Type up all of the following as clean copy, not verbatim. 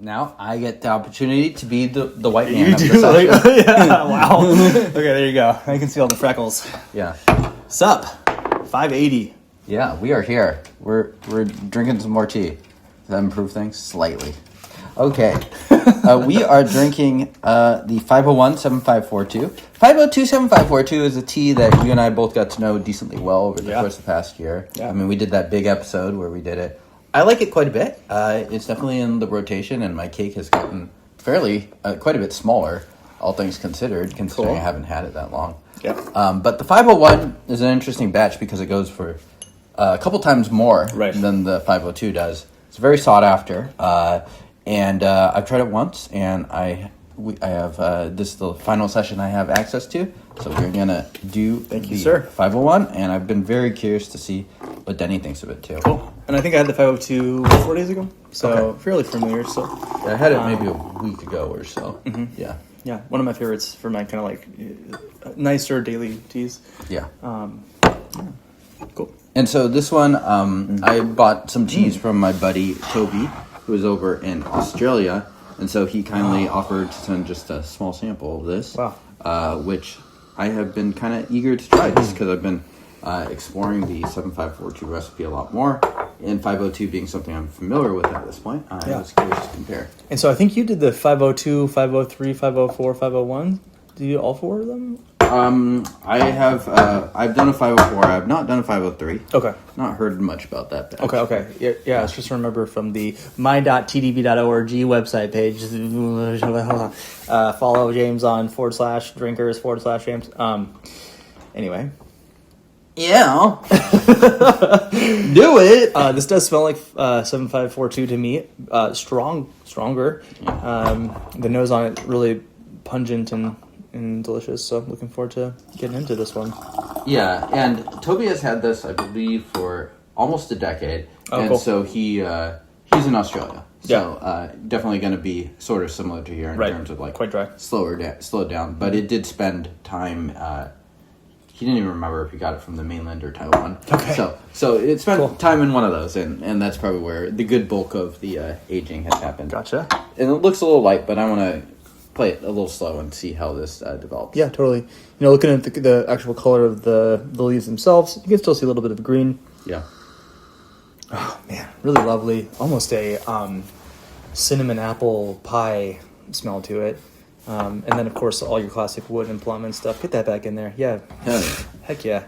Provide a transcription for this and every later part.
now I get the opportunity to be the white man. You do, yeah, wow. Okay, there you go. I can see all the freckles. Yeah. Sup? 580. Yeah, we are here. We're drinking some more tea. Does that improve things? Slightly. Okay. We are drinking the 501-7542. 502-7542 is a tea that you and I both got to know decently well over the course of the past year. Yeah. I mean, we did that big episode where we did it. I like it quite a bit. It's definitely in the rotation, and my cake has gotten fairly, quite a bit smaller, all things considered, considering I haven't had it that long. Yep. But the 501 is an interesting batch because it goes for a couple times more than the 502 does. It's very sought after. And I've tried it once, and I have this is the final session I have access to. So we're gonna do the 501, and I've been very curious to see what Denny thinks of it too. Cool. And I think I had the 502 4 days ago, so fairly familiar. So yeah, I had it maybe a week ago or so. Mm-hmm. Yeah, one of my favorites for my kind of like nicer daily teas. Yeah. Cool. And so this one, I bought some teas from my buddy Toby, who is over in Australia, and so he kindly offered to send just a small sample of this, which I have been kind of eager to try just because I've been exploring the 7542 recipe a lot more, and 502 being something I'm familiar with at this point. I was curious to compare. And so I think you did the 502, 503, 504, 501. Did you do all four of them? I have, I've done a 504. I have not done a 503. Okay. Not heard much about that batch. Okay. Yeah, I just remember from the my.tdb.org website page. Follow James on /drinkers/James. Anyway. Yeah. Do it. This does smell like 7542 to me. Stronger. The nose on it really pungent and delicious, so I'm looking forward to getting into this one. Yeah, and Toby has had this, I believe, for almost a decade, so he's in Australia. So definitely going to be sort of similar to here in terms of like quite dry, slowed down. But it did spend time. He didn't even remember if he got it from the mainland or Taiwan. Okay. So it spent time in one of those, and that's probably where the good bulk of the aging has happened. Gotcha. And it looks a little light, but I want to play it a little slow and see how this develops. Yeah, totally. You know, looking at the actual color of the leaves themselves, you can still see a little bit of green. Yeah. Oh, man. Really lovely. Almost a cinnamon apple pie smell to it. And then, of course, all your classic wood and plum and stuff. Get that back in there. Yeah. Heck yeah.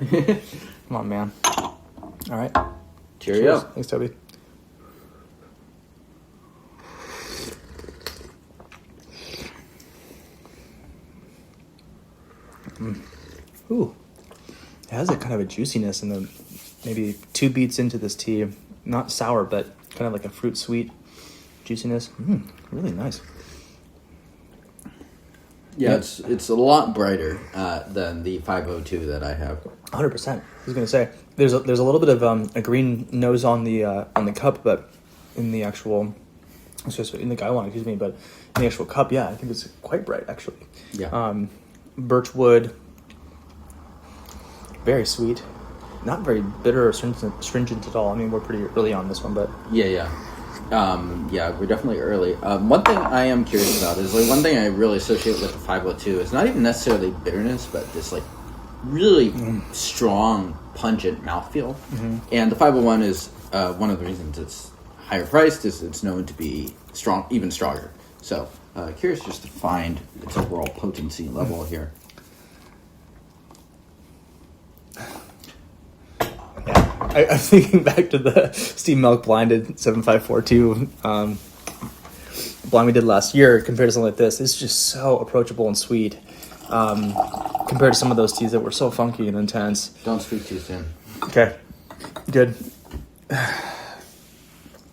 Come on, man. All right. Cheerio. Thanks, Toby. Ooh, it has a kind of a juiciness in the maybe 2 beats into this tea. Not sour, but kind of like a fruit sweet juiciness. Really nice. Yeah, it's a lot brighter than the 502 that I have. 100%. I was gonna say there's a little bit of a green nose on the cup, but in the actual in the gaiwan, excuse me, but in the actual cup, I think it's quite bright actually. Yeah. Birchwood, very sweet, not very bitter or stringent at all. I mean, we're pretty early on this one, but yeah, we're definitely early. One thing I am curious about is like one thing I really associate with the 502 is not even necessarily bitterness, but this like really strong, pungent mouthfeel. And the 501 is one of the reasons it's higher priced is it's known to be strong, even stronger. So curious just to find its overall potency level here. I'm thinking back to the Steam Milk Blinded 7542 blind we did last year compared to something like this. It's just so approachable and sweet compared to some of those teas that were so funky and intense. Don't speak too soon. Okay, good.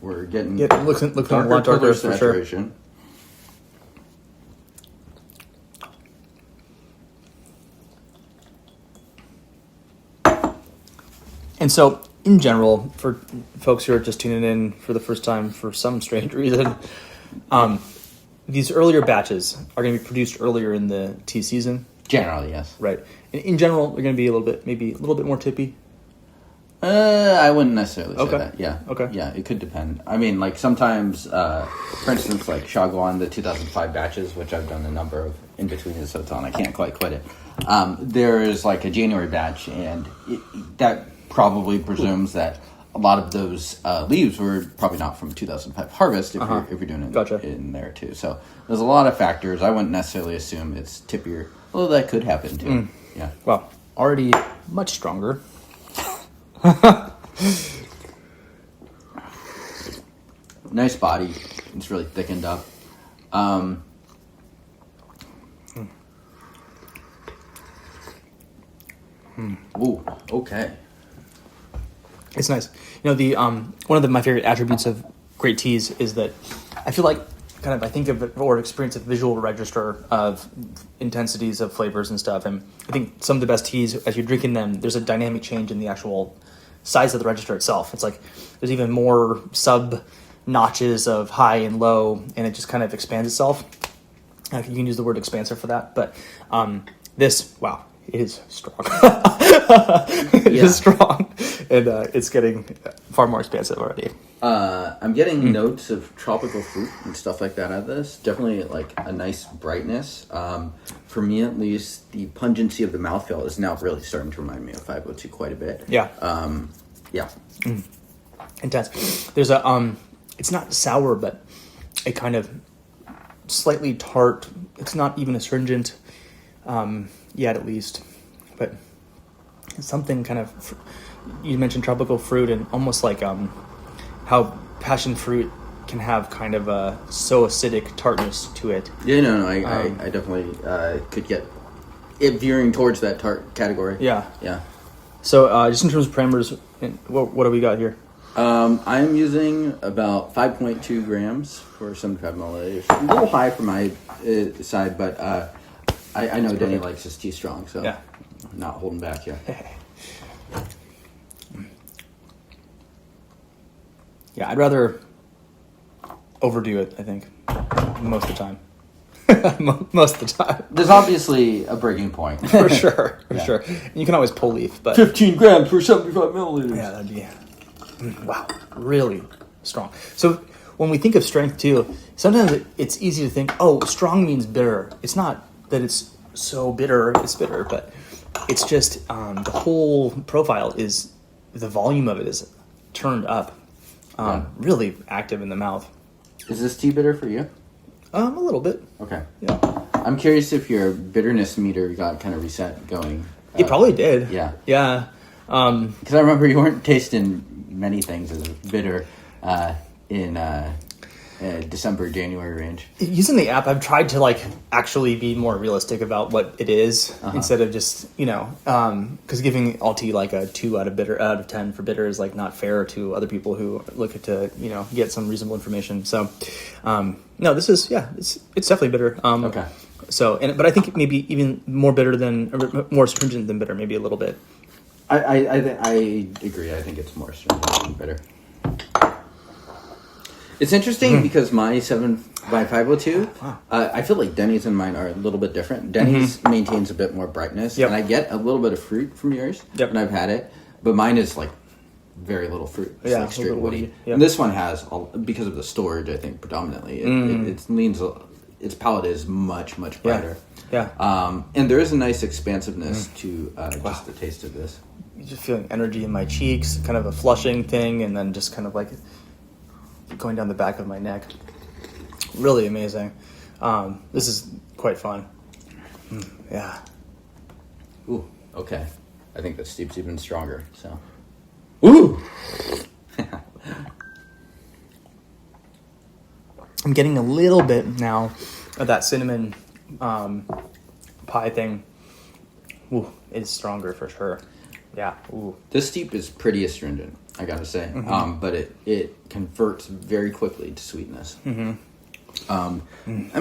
We're getting looking a lot darker for sure. And so, in general, for folks who are just tuning in for the first time for some strange reason, these earlier batches are going to be produced earlier in the tea season. Generally, yes. Right. In general, they're going to be maybe a little bit more tippy. I wouldn't necessarily say Okay. that. Yeah. Okay. Yeah, it could depend. I mean, like sometimes, for instance, like Shaguan, the 2005 batches, which I've done a number of in between it, so it's on. I can't quite quit it. There is like a January batch, and that probably presumes that a lot of those leaves were probably not from 2005 harvest if you're doing it Gotcha. in there too. So there's a lot of factors. I wouldn't necessarily assume it's tippier, although that could happen too. Yeah. Well, already much stronger. Nice body. It's really thickened up. Ooh, okay. It's nice. You know, the one of my favorite attributes of great teas is that I feel like I think of it or experience a visual register of intensities of flavors and stuff. And I think some of the best teas, as you're drinking them, there's a dynamic change in the actual size of the register itself. It's like there's even more sub notches of high and low, and it just kind of expands itself. You can use the word expansive for that, but this, wow, it is strong. It is strong, and it's getting far more expansive already. I'm getting notes of tropical fruit and stuff like that out of this. Definitely like a nice brightness. For me, at least, the pungency of the mouthfeel is now really starting to remind me of 502 quite a bit. Yeah. Yeah. Intense. There's a it's not sour, but a kind of slightly tart. It's not even astringent yet, at least, but something kind of. You mentioned tropical fruit, and almost like how passion fruit can have kind of a so acidic tartness to it. Yeah, no, I definitely could get it veering towards that tart category. Yeah. Yeah. So just in terms of parameters, what do we got here? I'm using about 5.2 grams for 75 milliliters. A little high for my side, but I know Denny likes his tea strong, so Yeah. I'm not holding back here. Yeah, I'd rather overdo it, I think, most of the time. Most of the time. There's obviously a breaking point. For sure, Yeah. sure. You can always pull leaf, but 15 grams for 75 milliliters. yeah, that'd be wow, really strong. So when we think of strength too, sometimes it's easy to think, oh, strong means bitter. It's not that it's so bitter; it's bitter, but it's just the whole profile is the volume of it is turned up, really active in the mouth. Is this tea bitter for you? A little bit. Okay. Yeah. I'm curious if your bitterness meter got kind of reset going. It probably did. Yeah. Yeah. Because I remember you weren't tasting many things as bitter in December, January range. Using the app, I've tried to actually be more realistic about what it is instead of just because giving all tea a 2 out of 10 for bitter is not fair to other people who look to get some reasonable information. So no, this is it's definitely bitter. Okay. So but I think maybe even more bitter or more astringent than bitter, maybe a little bit. I agree. I think it's more astringent than bitter. It's interesting because my 7x502, I feel like Denny's and mine are a little bit different. Denny's maintains a bit more brightness, and I get a little bit of fruit from yours when I've had it, but mine is very little fruit. It's straight woody. And this one has, because of the storage, I think, predominantly, it leans, its palate is much, much brighter. Yeah. And there is a nice expansiveness to just the taste of this. You're just feeling energy in my cheeks, kind of a flushing thing, and then just kind of going down the back of my neck. Really amazing. This is quite fun. Yeah. Ooh, okay. I think the steep's even stronger, so. Ooh! I'm getting a little bit now of that cinnamon pie thing. Ooh, it's stronger for sure. Yeah. Ooh. This steep is pretty astringent, I gotta say. But it converts very quickly to sweetness. I'm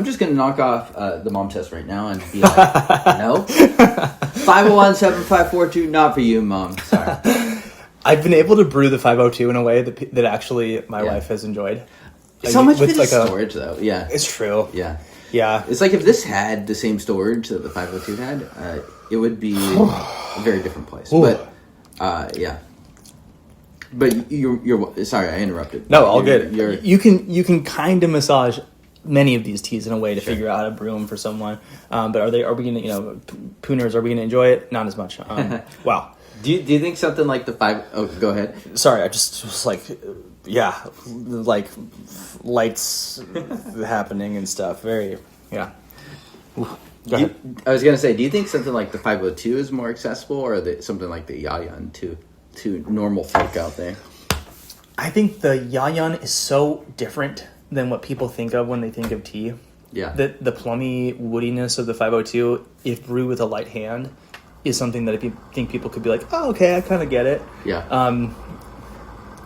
just gonna knock off the mom test right now and be like, no. 501-7542, not for you, Mom. Sorry. I've been able to brew the 502 in a way that actually my wife has enjoyed. So much of it is storage, though. Yeah. It's true. Yeah. Yeah. It's like if this had the same storage that the 502 had, it would be a very different place. Ooh. But, yeah. But you're sorry, I interrupted. No, all good. You're, You can kind of massage many of these teas in a way to figure out how to brew them for someone. But are we gonna Pooners? Are we gonna enjoy it? Not as much. Wow. do you think something like the 5? Oh, go ahead. Sorry, I just was like, yeah, like lights happening and stuff. Very, yeah. Go ahead. I was gonna say, do you think something like the 502 is more accessible, or something like the Yayan to normal folk out there? I think the Yayan is so different than what people think of when they think of tea. Yeah. The plummy woodiness of the 502, if brewed with a light hand, is something that I think people could be like, oh, okay, I kind of get it. Yeah.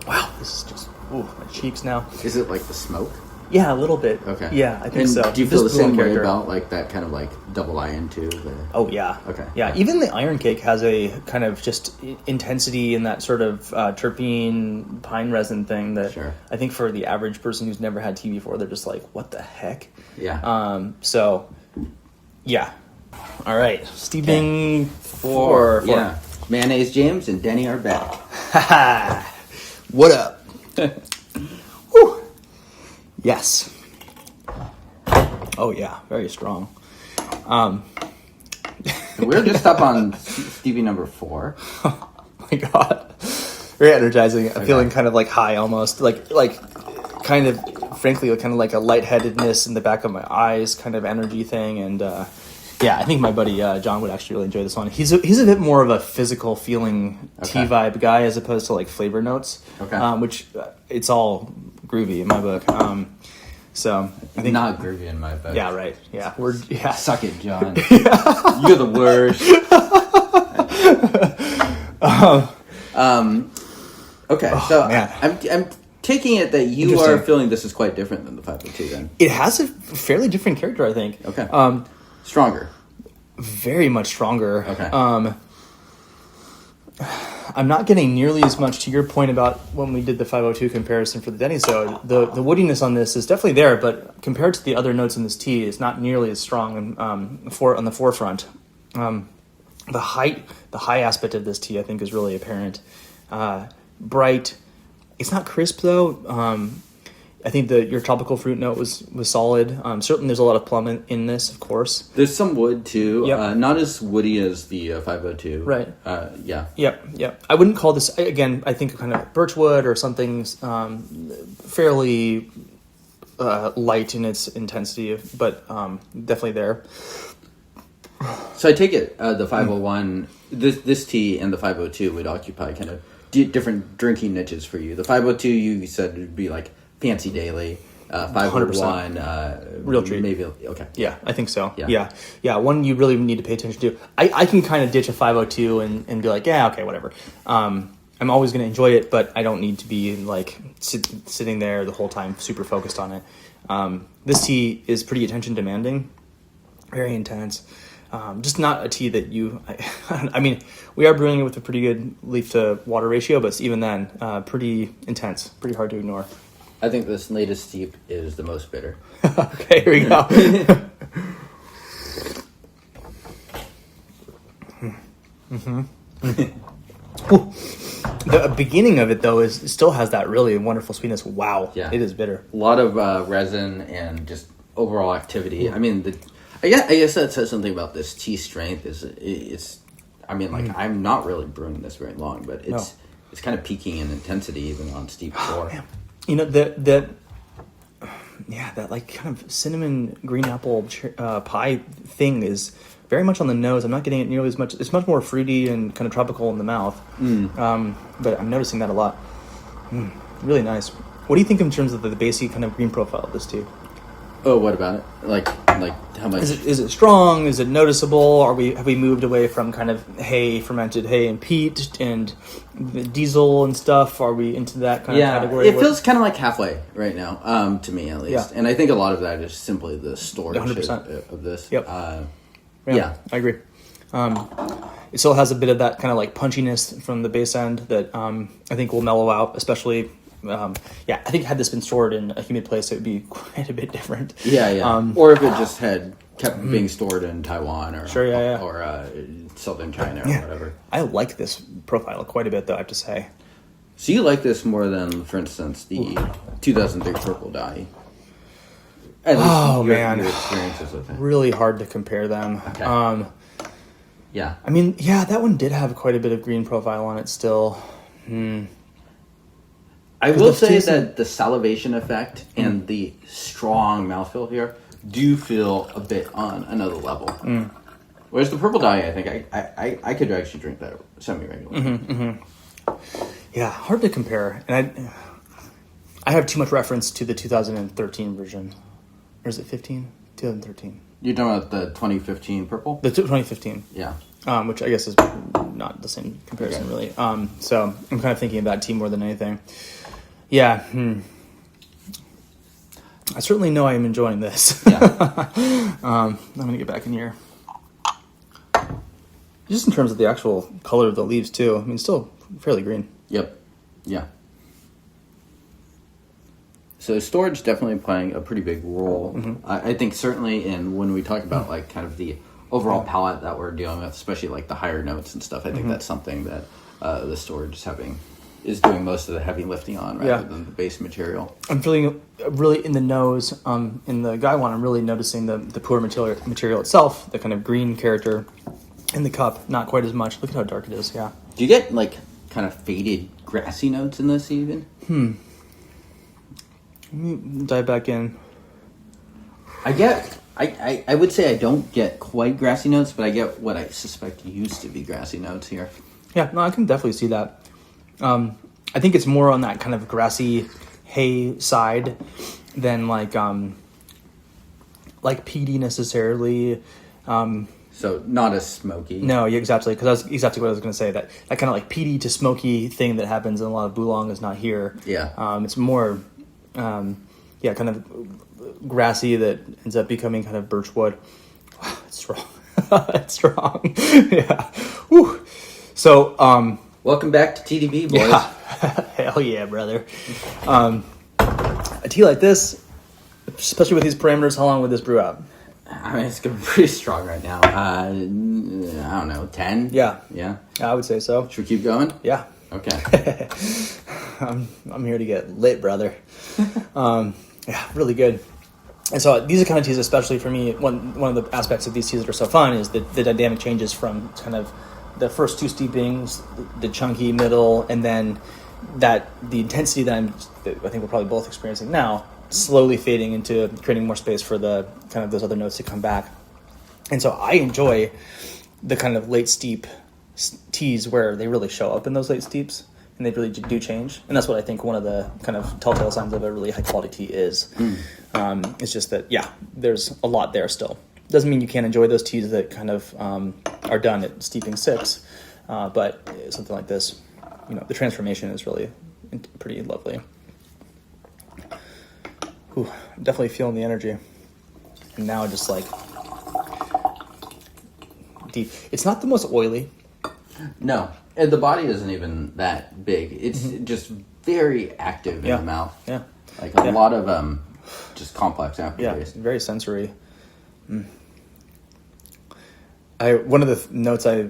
Wow, this is just, my cheeks now. Is it like the smoke? Yeah, a little bit. Okay. Yeah, I think so. Do you feel the This brewing same way character. about like that kind of like double iron too? Oh, yeah. Okay. Yeah, even the Iron Cake has a kind of just intensity in that sort of terpene pine resin thing that Sure. I think for the average person who's never had tea before, they're just like, what the heck? Yeah. So, yeah. All right. Steeping four. Yeah. Mayonnaise James and Denny are back. What up? Whew. Yes. Oh, yeah. Very strong. We're just up on Stevie number 4. Oh my god, very energizing. I'm feeling kind of like high, almost like kind of, frankly, kind of like a lightheadedness in the back of my eyes, kind of energy thing. And yeah, I think my buddy John would actually really enjoy this one. He's a bit more of a physical feeling tea vibe guy as opposed to like flavor notes. Okay. Which it's all groovy in my book. So I think Not groovy in my book. Yeah, right. Yeah, Suck it, John. You're the worst. Okay, so man. I'm taking it that you are feeling this is quite different than the 502 then. It has a fairly different character, I think. Okay. Stronger. Very much stronger. Okay. I'm not getting nearly as much to your point about when we did the 502 comparison for the Denny. So the woodiness on this is definitely there, but compared to the other notes in this tea, it's not nearly as strong on the forefront. The high aspect of this tea, I think, is really apparent. Bright. It's not crisp though. I think your tropical fruit note was solid. Certainly, there's a lot of plum in this, of course. There's some wood too. Yep. Not as woody as the 502. Right. Yeah. Yep. I wouldn't call this, again, I think kind of birchwood or something fairly light in its intensity, but definitely there. So I take it the 501, this tea and the 502 would occupy kind of different drinking niches for you. The 502 you said would be like fancy daily. 501 real treat. Maybe okay. Yeah, I think so. Yeah. One you really need to pay attention to. I can kind of ditch a 502 and be like, yeah, okay, whatever. I'm always going to enjoy it, but I don't need to be like sitting there the whole time super focused on it. This tea is pretty attention demanding, very intense. Just not a tea that I mean, we are brewing it with a pretty good leaf to water ratio, but even then, pretty intense, pretty hard to ignore. I think this latest steep is the most bitter. Okay, here we go. The beginning of it, though, it still has that really wonderful sweetness. Wow, Yeah. It is bitter. A lot of resin and just overall activity. I mean, I guess that says something about this tea strength. It's I mean, like I'm not really brewing this very long, but it's kind of peaking in intensity even on steep 4. Man. You know, that like kind of cinnamon green apple pie thing is very much on the nose. I'm not getting it nearly as much. It's much more fruity and kind of tropical in the mouth. But I'm noticing that a lot. Really nice. What do you think in terms of the basic kind of green profile of this tea? Oh, what about it? Like how much? Is it strong? Is it noticeable? Have we moved away from kind of fermented hay and peat and the diesel and stuff? Are we into that kind of category? It feels kind of like halfway right now, to me at least. Yeah. And I think a lot of that is simply the storage 100%. of this. Yep. Yeah, I agree. It still has a bit of that kind of like punchiness from the base end that I think will mellow out, especially. I think had this been stored in a humid place, it would be quite a bit different. Yeah. Or if it just had kept being stored in Taiwan or or southern China or whatever. I like this profile quite a bit, though, I have to say. So you like this more than, for instance, the 2003 Purple Dayi? At least your experiences with it. Really hard to compare them. Okay. Yeah. I mean, yeah, that one did have quite a bit of green profile on it still. I will say that the salivation effect and the strong mouthfeel here do feel a bit on another level. Whereas the Purple Dayi, I think I could actually drink that semi-regularly. Yeah, hard to compare. And I have too much reference to the 2013 version. Or is it 15? 2013. You're talking about the 2015 Purple? The 2015. Yeah. Which I guess is not the same comparison, really. So I'm kind of thinking about tea more than anything. Yeah. I certainly know I am enjoying this. Yeah. I'm going to get back in here. Just in terms of the actual color of the leaves, too. I mean, still fairly green. Yep. Yeah. So storage definitely playing a pretty big role. I think certainly when we talk about like kind of the overall palette that we're dealing with, especially like the higher notes and stuff, I think that's something that the storage is doing most of the heavy lifting on rather than the base material. I'm feeling really in the nose. In the Guy one, I'm really noticing the poor material itself, the kind of green character in the cup, not quite as much. Look at how dark it is, yeah. Do you get like kind of faded grassy notes in this even? Let me dive back in. I would say I don't get quite grassy notes, but I get what I suspect used to be grassy notes here. Yeah, no, I can definitely see that. I think it's more on that kind of grassy hay side than like peaty necessarily. So not as smoky. No, yeah, exactly, because that's exactly what I was going to say. That kind of like peaty to smoky thing that happens in a lot of Boulong is not here. Yeah. It's more, kind of grassy that ends up becoming kind of birchwood. Wow, it's strong. It's strong. Yeah. Whew. So, welcome back to TDB, boys. Yeah. Hell yeah, brother. A tea like this, especially with these parameters, how long would this brew out? I mean, it's going pretty strong right now. I don't know, 10? Yeah. Yeah? I would say so. Should we keep going? Yeah. Okay. I'm here to get lit, brother. Yeah, really good. And so these are kind of teas, especially for me, one of the aspects of these teas that are so fun is the dynamic changes from kind of the first two steepings, the chunky middle, and then the intensity that I think we're probably both experiencing now, slowly fading into creating more space for the kind of those other notes to come back. And so I enjoy the kind of late steep teas where they really show up in those late steeps and they really do change. And that's what I think one of the kind of telltale signs of a really high quality tea is. It's just that, yeah, there's a lot there still. Doesn't mean you can't enjoy those teas that kind of are done at steeping 6, but something like this, the transformation is really pretty lovely. Ooh, I'm definitely feeling the energy. And now just like deep. It's not the most oily. No, and the body isn't even that big. It's just very active in the mouth. Yeah, like a lot of just complex aftertaste. Yeah, very sensory. One of the notes I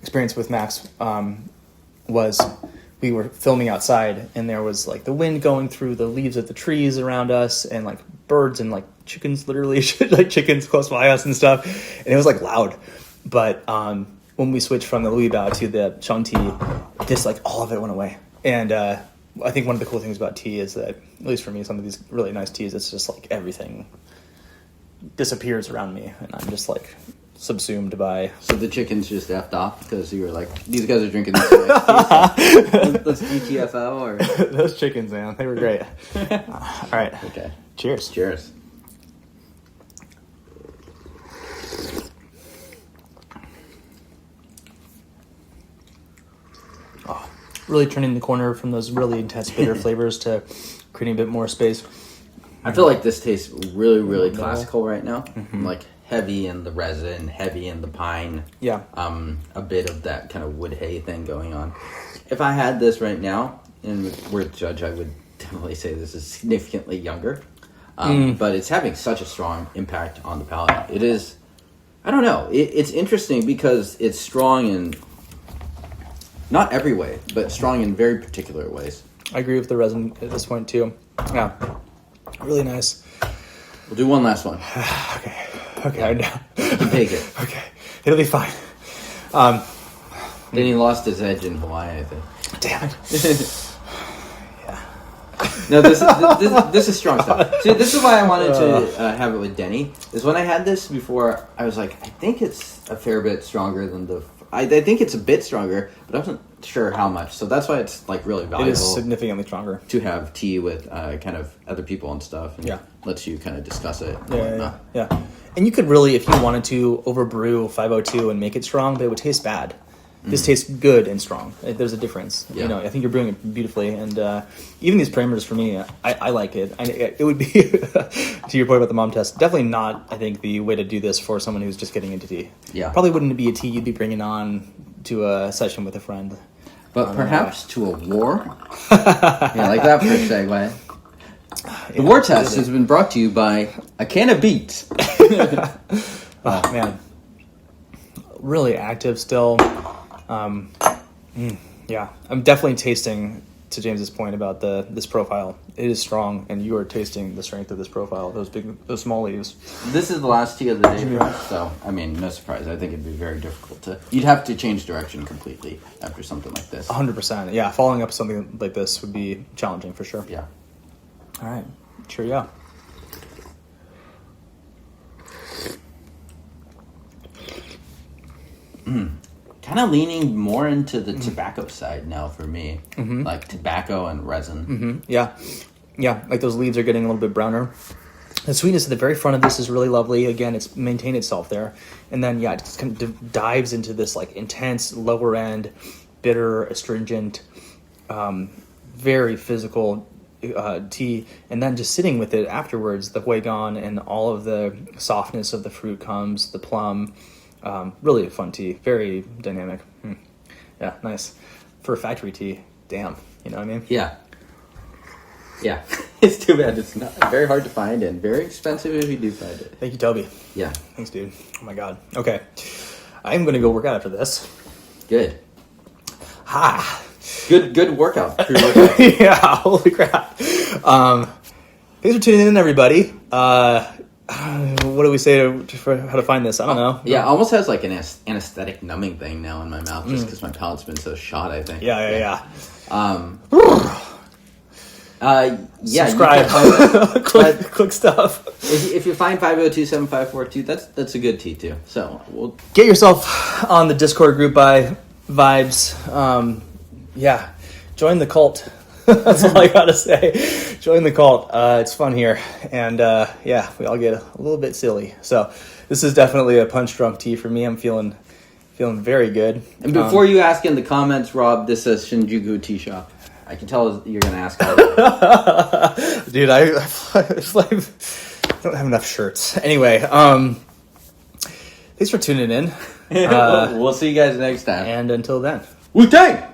experienced with Max was we were filming outside and there was like the wind going through the leaves of the trees around us and like birds and like chickens, literally like chickens close by us and stuff, and it was like loud. But when we switched from the Louis Bao to the Shang tea, just like all of it went away. And I think one of the cool things about tea is that, at least for me, some of these really nice teas, it's just like everything disappears around me and I'm just like subsumed by. So the chickens just effed off because you were like, these guys are drinking this nice let's DTFO or those chickens, man, they were great. All right. Okay. Cheers. Cheers. Oh, really turning the corner from those really intense bitter flavors to creating a bit more space. I feel like this tastes really, really classical right now. Like heavy in the resin, heavy in the pine. Yeah. A bit of that kind of wood hay thing going on. If I had this right now and were to judge, I would definitely say this is significantly younger. But it's having such a strong impact on the palate. It is, I don't know. It's interesting because it's strong in Not every way, but strong in very particular ways. I agree with the resin at this point too. Yeah, really nice. We'll do one last one. Okay, I know. You can take it. Okay, it'll be fine. Then he lost his edge in Hawaii, I think. Damn it. No, this is strong stuff. See, this is why I wanted to have it with Denny. Is when I had this before, I was like, I think it's a fair bit stronger than the. I think it's a bit stronger, but I wasn't sure how much. So that's why it's like really valuable. It is significantly stronger To have tea with kind of other people and stuff, and lets you kind of discuss it. Yeah. And you could really, if you wanted to, overbrew 502 and make it strong, but it would taste bad. This tastes good and strong. There's a difference. Yeah. You know, I think you're brewing it beautifully, and even these primers for me, I like it. It would be, to your point about the mom test, definitely not. I think the way to do this for someone who's just getting into tea. Yeah, probably wouldn't be a tea you'd be bringing on to a session with a friend, but perhaps to a war. Yeah, like that for a segue. The war test has been brought to you by a can of beets. Oh man, really active still. Yeah, I'm definitely tasting, to James's point about this profile. It is strong, and you are tasting the strength of this profile. Those small leaves. This is the last tea of the day for us, so I mean, no surprise. I think it'd be very difficult to. You'd have to change direction completely after something like this. 100%. Yeah, following up something like this would be challenging for sure. Yeah. All right. Sure. Yeah. Kind of leaning more into the tobacco side now for me, like tobacco and resin. Yeah, like those leaves are getting a little bit browner. The sweetness at the very front of this is really lovely. Again, it's maintained itself there. And then, it just kind of dives into this like intense lower end, bitter, astringent, very physical tea. And then just sitting with it afterwards, the huigon and all of the softness of the fruit comes, the plum. Really a fun tea. Very dynamic. Yeah, nice. For a factory tea, damn. You know what I mean? Yeah. It's too bad it's not very hard to find and very expensive if you do find it. Thank you, Toby. Yeah. Thanks, dude. Oh my god. Okay. I'm going to go work out after this. Good. Ha! Good workout. Pre-workout. Yeah, holy crap. Thanks for tuning in, everybody. What do we say for how to find this? I don't know. Yeah, it almost has like an anesthetic numbing thing now in my mouth just because my palate's been so shot, I think. Yeah. Subscribe. Click stuff. If you find 502-7542, that's a good tea too. So we'll get yourself on the Discord group by Vibes. Join the cult. That's all I gotta say. Join the cult. It's fun here, and we all get a little bit silly. So this is definitely a punch drunk tea for me. I'm feeling very good. And before you ask in the comments, Rob, this says Shinjuku Tea Shop. I can tell you're gonna ask all that. Dude, I don't have enough shirts. Anyway, thanks for tuning in. We'll see you guys next time. And until then, Wu-Tang!